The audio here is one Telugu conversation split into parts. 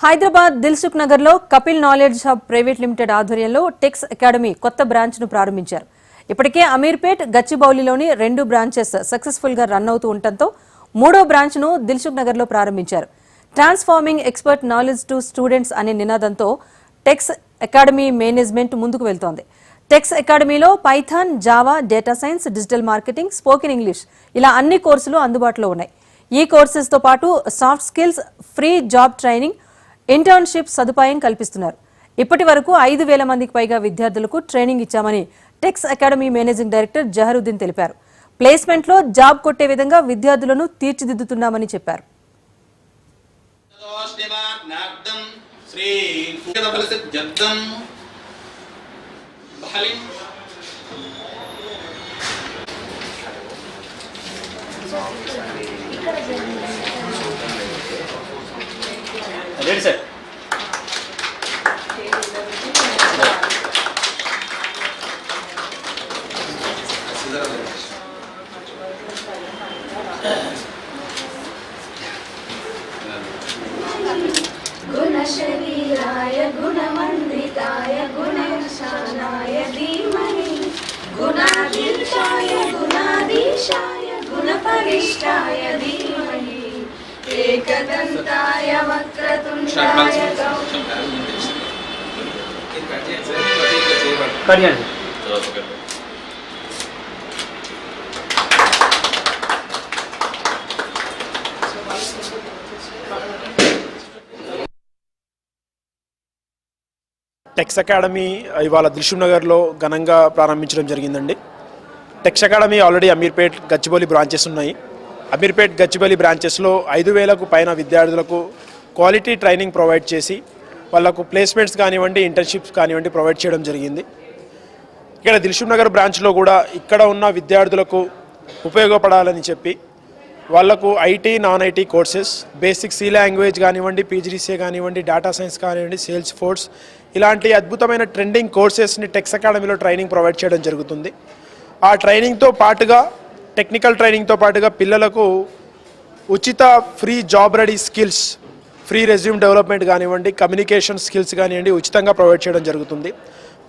హైదరాబాద్ దిల్సుఖ్ నగర్ లో Kapil knowledge hub private limited ఆధ్వర్యంలో టెక్స్ అకాడమీ కొత్త బ్రాంచ్ ను ప్రారంభించారు. ఇప్పటికే అమీర్పేట్, గచ్చిబౌలిలోని 2 బ్రాంచెస్ సక్సెస్ఫుల్ గా రన్ అవుతూ ఉండటంతో మూడో బ్రాంచ్ ను దిల్సుఖ్ నగర్ లో ప్రారంభించారు. Transforming expert knowledge to students అనే నినాదంతో టెక్స్ అకాడమీ మేనేజ్మెంట్ ముందుకు వెళ్తోంది. టెక్స్ అకాడమీలో Python, Java, data science, digital marketing, spoken English ఇలా అన్ని కోర్సులు అందుబాటులో ఉన్నాయి. ఈ కోర్సెస్ తో పాటు soft skills, free job training, internship సదుపాయం కల్పిస్తున్నారు. ఇప్పటి వరకు 5,000 మందికి పైగా విద్యార్థులకు ట్రైనింగ్ ఇచ్చామని టెక్స్ అకాడమీ మేనేజింగ్ డైరెక్టర్ జహరుద్దీన్ తెలిపారు. ప్లేస్మెంట్ లో జాబ్ కొట్టే విధంగా విద్యార్థులను తీర్చిదిద్దుతున్నామని చెప్పారు. Ready sir. गुणशरीराय गुणमण्डिताय गुणशानाय धीमहि गुणाधीशाय गुणाधीशाय गुणपरिष्ठाय धीमहि एकदन्ताय वक्रतुण्डाय టెక్స్ అకాడమీ ఇవాళ దిల్సుఖ్ నగర్లో ఘనంగా ప్రారంభించడం జరిగిందండి. Teks academy already Ameerpet, Gachibowli branches ఉన్నాయి. అమీర్పేట్, గచ్చిబౌలి బ్రాంచెస్లో 5,000కు పైన విద్యార్థులకు క్వాలిటీ ట్రైనింగ్ ప్రొవైడ్ చేసి వాళ్ళకు ప్లేస్మెంట్స్ కానివ్వండి, ఇంటర్న్షిప్స్ కానివ్వండి ప్రొవైడ్ చేయడం జరిగింది. ఇక్కడ దిల్సుఖ్ నగర్ బ్రాంచ్లో కూడా ఇక్కడ ఉన్న విద్యార్థులకు ఉపయోగపడాలని చెప్పి వాళ్లకు IT, non IT courses, basic C language కానివ్వండి, పీజీడీసీఏ కానివ్వండి, డేటా సైన్స్ కానివ్వండి, సేల్స్ ఫోర్స్ ఇలాంటి అద్భుతమైన ట్రెండింగ్ కోర్సెస్ని టెక్స్ అకాడమీలో ట్రైనింగ్ ప్రొవైడ్ చేయడం జరుగుతుంది. ఆ ట్రైనింగ్తో పాటుగా టెక్నికల్ ట్రైనింగ్తో పాటుగా పిల్లలకు ఉచిత free job ready skills, free resume development కానివ్వండి, కమ్యూనికేషన్ స్కిల్స్ కానివ్వండి ఉచితంగా ప్రొవైడ్ చేయడం జరుగుతుంది.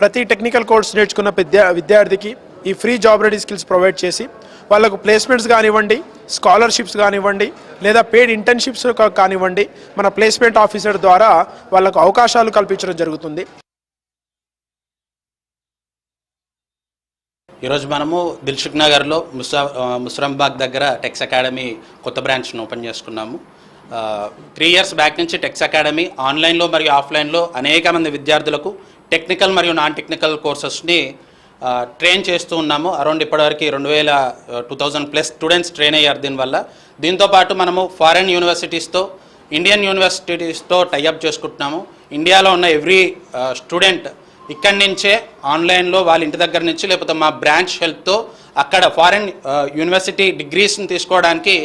ప్రతి టెక్నికల్ కోర్స్ నేర్చుకున్న విద్యార్థికి ఈ free job ready skills provide చేసి వాళ్ళకు ప్లేస్మెంట్స్ కానివ్వండి, స్కాలర్షిప్స్ కానివ్వండి, లేదా పెయిడ్ ఇంటర్న్షిప్స్ కానివ్వండి మన ప్లేస్మెంట్ ఆఫీసర్ ద్వారా వాళ్ళకు అవకాశాలు కల్పించడం జరుగుతుంది. ఈరోజు మనము దిల్సుఖ్ నగర్లో ముస్రంబాగ్ దగ్గర టెక్స్ అకాడమీ కొత్త బ్రాంచ్ను ఓపెన్ చేసుకున్నాము. 3 years బ్యాక్ నుంచి టెక్స్ అకాడమీ ఆన్లైన్లో మరియు ఆఫ్లైన్లో అనేక మంది విద్యార్థులకు టెక్నికల్ మరియు నాన్ టెక్నికల్ కోర్సెస్ని ట్రైన్ చేస్తూ ఉన్నాము. అరౌండ్ ఇప్పటివరకు 2,000+ స్టూడెంట్స్ ట్రైన్ అయ్యారు దీనివల్ల. దీంతోపాటు మనము ఫారెన్ యూనివర్సిటీస్తో, ఇండియన్ యూనివర్సిటీస్తో టైఅప్ చేసుకుంటున్నాము. ఇండియాలో ఉన్న ఎవ్రీ స్టూడెంట్ ఇక్కడి నుంచే ఆన్లైన్లో వాళ్ళ ఇంటి దగ్గర నుంచి లేకపోతే మా బ్రాంచ్ హెల్ప్తో అక్కడ ఫారెన్ యూనివర్సిటీ డిగ్రీస్ని తీసుకోవడానికి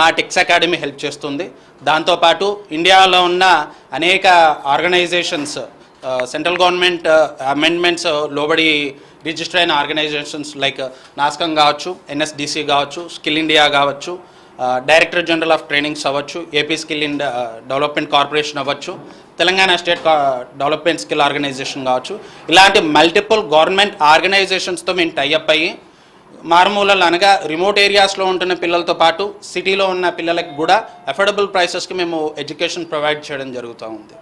మా టెక్స్ అకాడమీ హెల్ప్ చేస్తుంది. దాంతోపాటు ఇండియాలో ఉన్న అనేక ఆర్గనైజేషన్స్, సెంట్రల్ గవర్నమెంట్ అమెండ్మెంట్స్ లోబడి రిజిస్టర్ అయిన ఆర్గనైజేషన్స్ లైక్ నాస్కం కావచ్చు, ఎన్ఎస్డిసి కావచ్చు, స్కిల్ ఇండియా కావచ్చు, డైరెక్టర్ జనరల్ ఆఫ్ ట్రైనింగ్స్ అవ్వచ్చు, ఏపీ స్కిల్ డెవలప్మెంట్ కార్పొరేషన్ అవ్వచ్చు, Telangana state development skill organisation కావచ్చు, ఇలాంటి మల్టిపుల్ గవర్నమెంట్ ఆర్గనైజేషన్స్తో మేము టైఅప్ అయ్యి మారుమూలలు అనగా రిమోట్ ఏరియాస్లో ఉంటున్న పిల్లలతో పాటు సిటీలో ఉన్న పిల్లలకు కూడా అఫోర్డబుల్ ప్రైసెస్కి మేము ఎడ్యుకేషన్ ప్రొవైడ్ చేయడం జరుగుతూ ఉంది.